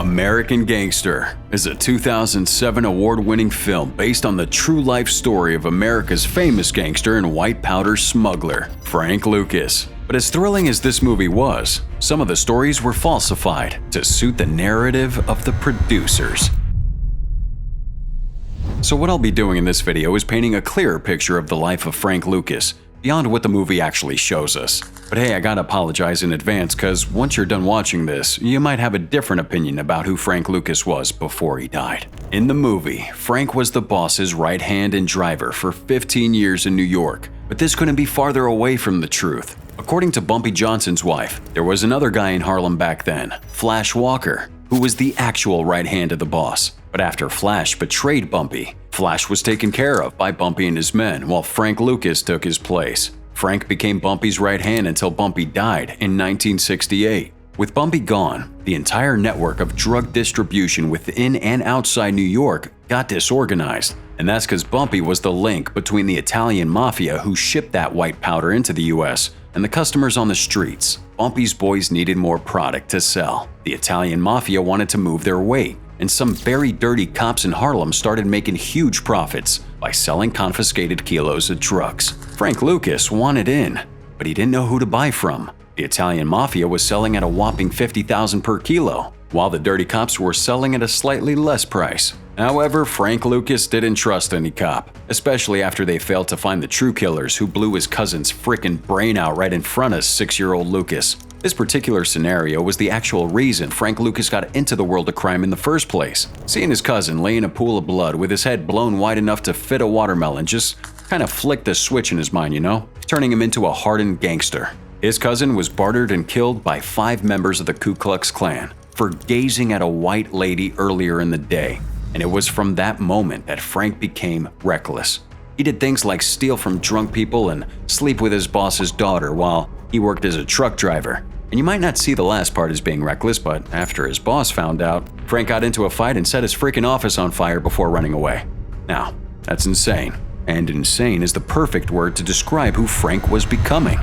American Gangster is a 2007 award-winning film based on the true-life story of America's famous gangster and white powder smuggler, Frank Lucas. But as thrilling as this movie was, some of the stories were falsified to suit the narrative of the producers. So what I'll be doing in this video is painting a clearer picture of the life of Frank Lucas, beyond what the movie actually shows us. But hey, I gotta apologize in advance cause once you're done watching this, you might have a different opinion about who Frank Lucas was before he died. In the movie, Frank was the boss's right hand and driver for 15 years in New York, but this couldn't be farther away from the truth. According to Bumpy Johnson's wife, there was another guy in Harlem back then, Flash Walker, who was the actual right hand of the boss. But after Flash betrayed Bumpy, Flash was taken care of by Bumpy and his men, while Frank Lucas took his place. Frank became Bumpy's right hand until Bumpy died in 1968. With Bumpy gone, the entire network of drug distribution within and outside New York got disorganized. And that's because Bumpy was the link between the Italian mafia who shipped that white powder into the US and the customers on the streets. Bumpy's boys needed more product to sell. The Italian mafia wanted to move their weight, and some very dirty cops in Harlem started making huge profits by selling confiscated kilos of drugs. Frank Lucas wanted in, but he didn't know who to buy from. The Italian mafia was selling at a whopping $50,000 per kilo, while the dirty cops were selling at a slightly less price. However, Frank Lucas didn't trust any cop, especially after they failed to find the true killers who blew his cousin's frickin' brain out right in front of 6-year-old Lucas. This particular scenario was the actual reason Frank Lucas got into the world of crime in the first place. Seeing his cousin lay in a pool of blood with his head blown wide enough to fit a watermelon just kind of flicked the switch in his mind, you know, turning him into a hardened gangster. His cousin was bartered and killed by 5 members of the Ku Klux Klan for gazing at a white lady earlier in the day. And it was from that moment that Frank became reckless. He did things like steal from drunk people and sleep with his boss's daughter while he worked as a truck driver. And you might not see the last part as being reckless, but after his boss found out, Frank got into a fight and set his freaking office on fire before running away. Now, that's insane. And insane is the perfect word to describe who Frank was becoming.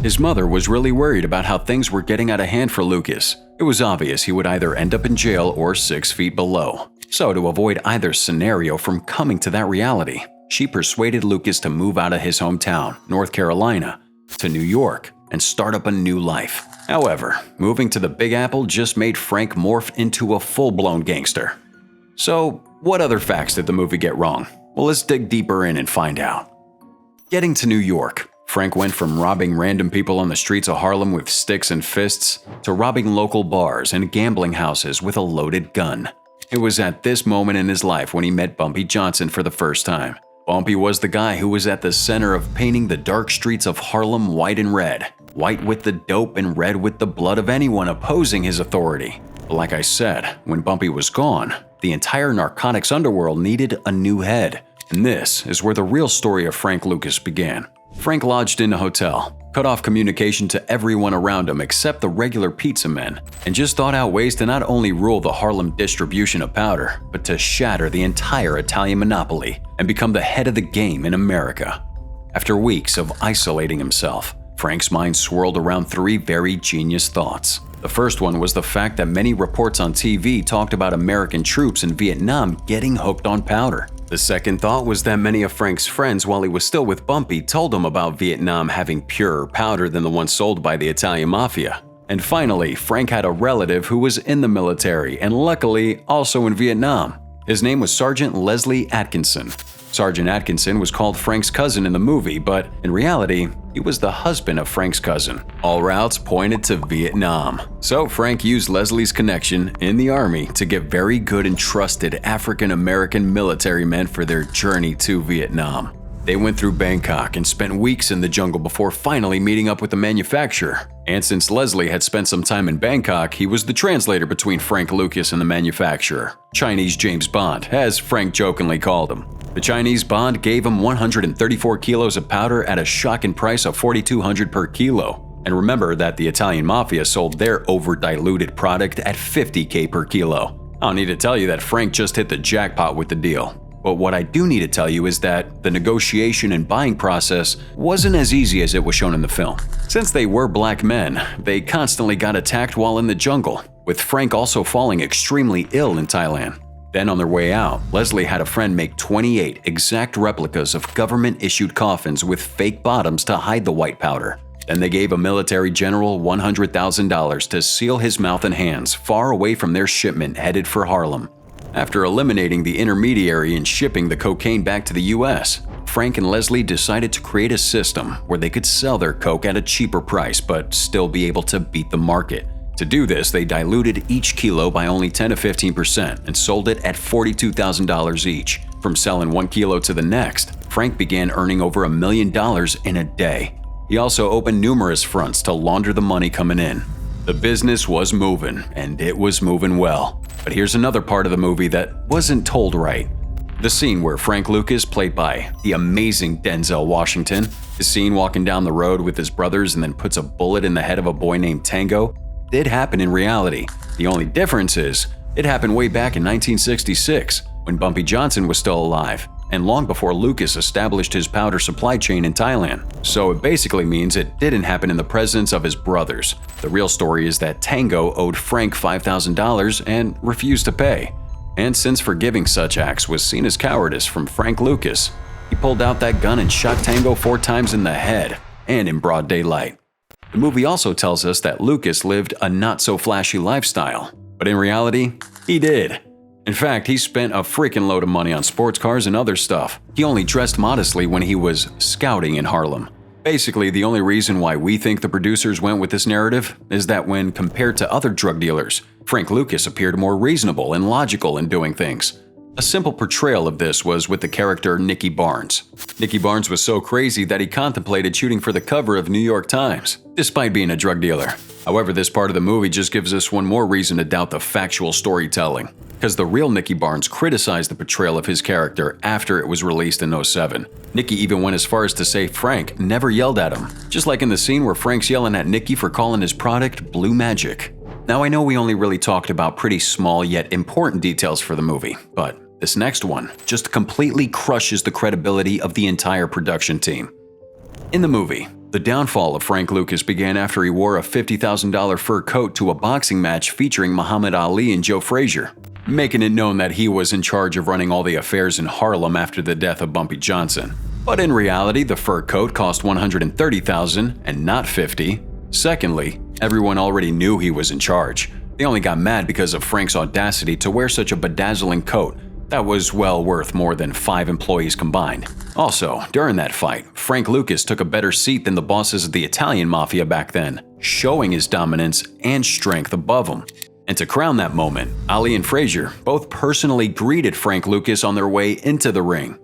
His mother was really worried about how things were getting out of hand for Lucas. It was obvious he would either end up in jail or 6 feet below. So to avoid either scenario from coming to that reality, she persuaded Lucas to move out of his hometown, North Carolina, to New York and start up a new life. However, moving to the Big Apple just made Frank morph into a full-blown gangster. So, what other facts did the movie get wrong? Well, let's dig deeper in and find out. Getting to New York, Frank went from robbing random people on the streets of Harlem with sticks and fists to robbing local bars and gambling houses with a loaded gun. It was at this moment in his life when he met Bumpy Johnson for the first time. Bumpy was the guy who was at the center of painting the dark streets of Harlem white and red. White with the dope and red with the blood of anyone opposing his authority. But like I said, when Bumpy was gone, the entire narcotics underworld needed a new head. And this is where the real story of Frank Lucas began. Frank lodged in a hotel, cut off communication to everyone around him except the regular pizza men, and just thought out ways to not only rule the Harlem distribution of powder, but to shatter the entire Italian monopoly and become the head of the game in America. After weeks of isolating himself, Frank's mind swirled around 3 very genius thoughts. The first one was the fact that many reports on TV talked about American troops in Vietnam getting hooked on powder. The second thought was that many of Frank's friends while he was still with Bumpy told him about Vietnam having purer powder than the one sold by the Italian mafia. And finally, Frank had a relative who was in the military and luckily also in Vietnam. His name was Sergeant Leslie Atkinson. Sergeant Atkinson was called Frank's cousin in the movie, but in reality, he was the husband of Frank's cousin. All routes pointed to Vietnam. So Frank used Leslie's connection in the army to get very good and trusted African-American military men for their journey to Vietnam. They went through Bangkok and spent weeks in the jungle before finally meeting up with the manufacturer. And since Leslie had spent some time in Bangkok, he was the translator between Frank Lucas and the manufacturer. Chinese James Bond, as Frank jokingly called him. The Chinese Bond gave him 134 kilos of powder at a shocking price of $4,200 per kilo. And remember that the Italian Mafia sold their over-diluted product at $50K per kilo. I don't need to tell you that Frank just hit the jackpot with the deal. But what I do need to tell you is that the negotiation and buying process wasn't as easy as it was shown in the film. Since they were black men, they constantly got attacked while in the jungle, with Frank also falling extremely ill in Thailand. Then on their way out, Leslie had a friend make 28 exact replicas of government-issued coffins with fake bottoms to hide the white powder. Then they gave a military general $100,000 to seal his mouth and hands far away from their shipment headed for Harlem. After eliminating the intermediary and shipping the cocaine back to the US, Frank and Leslie decided to create a system where they could sell their coke at a cheaper price but still be able to beat the market. To do this, they diluted each kilo by only 10 to 15% and sold it at $42,000 each. From selling 1 kilo to the next, Frank began earning over $1 million in a day. He also opened numerous fronts to launder the money coming in. The business was moving, and it was moving well. But here's another part of the movie that wasn't told right. The scene where Frank Lucas, played by the amazing Denzel Washington, is seen walking down the road with his brothers and then puts a bullet in the head of a boy named Tango, did happen in reality. The only difference is, it happened way back in 1966, when Bumpy Johnson was still alive, and long before Lucas established his powder supply chain in Thailand. So it basically means it didn't happen in the presence of his brothers. The real story is that Tango owed Frank $5,000 and refused to pay. And since forgiving such acts was seen as cowardice from Frank Lucas, he pulled out that gun and shot Tango 4 times in the head, and in broad daylight. The movie also tells us that Lucas lived a not-so-flashy lifestyle, but in reality, he did. In fact, he spent a freaking load of money on sports cars and other stuff. He only dressed modestly when he was scouting in Harlem. Basically, the only reason why we think the producers went with this narrative is that when compared to other drug dealers, Frank Lucas appeared more reasonable and logical in doing things. A simple portrayal of this was with the character Nicky Barnes. Nicky Barnes was so crazy that he contemplated shooting for the cover of New York Times, despite being a drug dealer. However, this part of the movie just gives us one more reason to doubt the factual storytelling, because the real Nicky Barnes criticized the portrayal of his character after it was released in '07. Nicky even went as far as to say Frank never yelled at him, just like in the scene where Frank's yelling at Nicky for calling his product Blue Magic. Now I know we only really talked about pretty small yet important details for the movie, but this next one just completely crushes the credibility of the entire production team. In the movie, the downfall of Frank Lucas began after he wore a $50,000 fur coat to a boxing match featuring Muhammad Ali and Joe Frazier, making it known that he was in charge of running all the affairs in Harlem after the death of Bumpy Johnson. But in reality, the fur coat cost $130,000 and not $50,000. Secondly, everyone already knew he was in charge. They only got mad because of Frank's audacity to wear such a bedazzling coat that was well worth more than 5 employees combined. Also, during that fight, Frank Lucas took a better seat than the bosses of the Italian mafia back then, showing his dominance and strength above them. And to crown that moment, Ali and Frazier both personally greeted Frank Lucas on their way into the ring.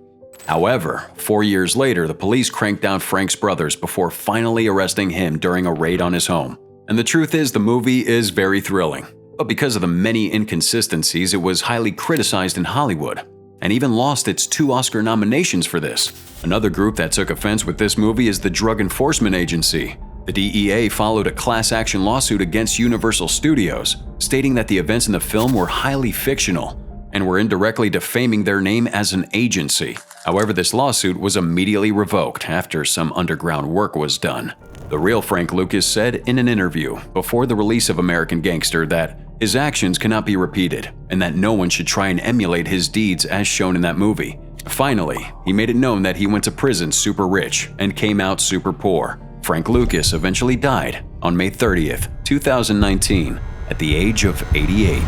However, 4 years later, the police cranked down Frank's brothers before finally arresting him during a raid on his home. And the truth is, the movie is very thrilling. But because of the many inconsistencies, it was highly criticized in Hollywood, and even lost its 2 Oscar nominations for this. Another group that took offense with this movie is the Drug Enforcement Agency. The DEA followed a class action lawsuit against Universal Studios, stating that the events in the film were highly fictional and were indirectly defaming their name as an agency. However, this lawsuit was immediately revoked after some underground work was done. The real Frank Lucas said in an interview before the release of American Gangster that his actions cannot be repeated and that no one should try and emulate his deeds as shown in that movie. Finally, he made it known that he went to prison super rich and came out super poor. Frank Lucas eventually died on May 30th, 2019, at the age of 88.